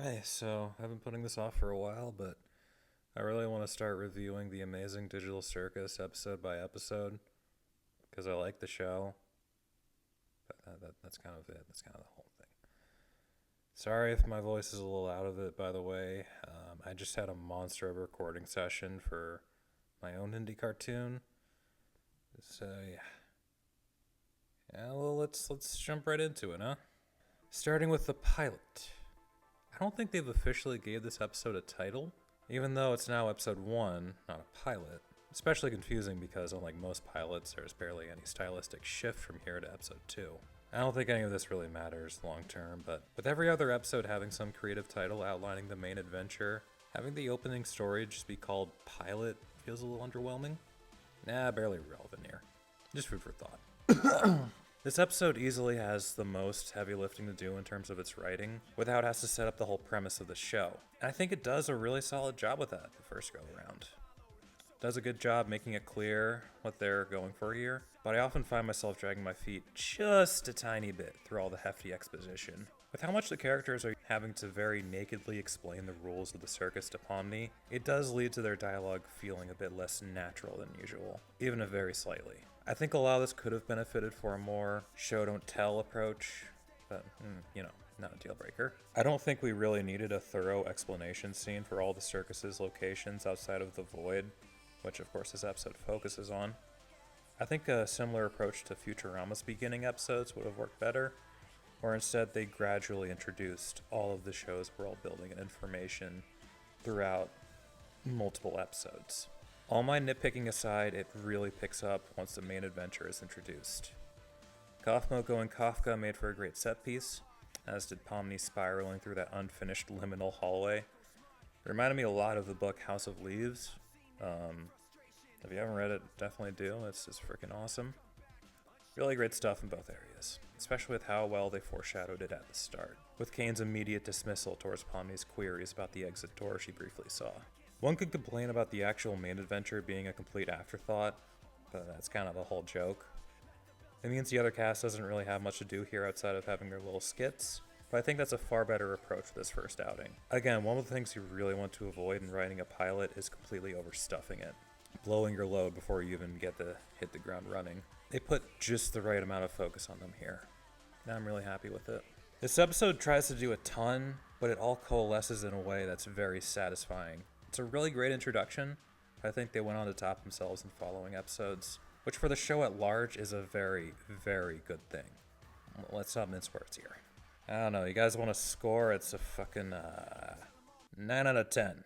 Hey, so I've been putting this off for a while, but I really want to start reviewing the amazing Digital Circus episode by episode because I like the show. But that's kind of it. That's kind of the whole thing. Sorry if my voice is a little out of it, by the way. I just had a monster of a recording session for my own indie cartoon. So yeah, well, let's jump right into it, huh? Starting with the pilot. I don't think they've officially gave this episode a title, even though it's now episode 1, not a pilot. Especially confusing because, unlike most pilots, there's barely any stylistic shift from here to episode 2. I don't think any of this really matters long term, but with every other episode having some creative title outlining the main adventure, having the opening story just be called Pilot feels a little underwhelming. Nah, barely relevant here. Just food for thought. This episode easily has the most heavy lifting to do in terms of its writing, with how it has to set up the whole premise of the show. And I think it does a really solid job with that the first go around. It does a good job making it clear what they're going for here, but I often find myself dragging my feet just a tiny bit through all the hefty exposition. With how much the characters are having to very nakedly explain the rules of the circus to Pomni, it does lead to their dialogue feeling a bit less natural than usual, even if very slightly. I think a lot of this could have benefited for a more show don't tell approach, but, not a deal breaker. I don't think we really needed a thorough explanation scene for all the circus's locations outside of the Void, which of course this episode focuses on. I think a similar approach to Futurama's beginning episodes would have worked better, or instead they gradually introduced all of the show's world building and information throughout multiple episodes. All my nitpicking aside, it really picks up once the main adventure is introduced. Kaufmoko and Kafka made for a great set piece, as did Pomni spiraling through that unfinished liminal hallway. It reminded me a lot of the book House of Leaves. If you haven't read it, definitely do. It's freaking awesome. Really great stuff in both areas, especially with how well they foreshadowed it at the start, with Kane's immediate dismissal towards Pomni's queries about the exit door she briefly saw. One could complain about the actual main adventure being a complete afterthought, but that's kind of the whole joke. It means the other cast doesn't really have much to do here outside of having their little skits, but I think that's a far better approach for this first outing. Again, one of the things you really want to avoid in writing a pilot is completely overstuffing it, blowing your load before you even get to hit the ground running. They put just the right amount of focus on them here. Now I'm really happy with it. This episode tries to do a ton, but it all coalesces in a way that's very satisfying. It's a really great introduction. I think they went on to top themselves in following episodes, which for the show at large is a very, very good thing. Let's not mince words here. I don't know, you guys want to score? It's a fucking 9 out of 10.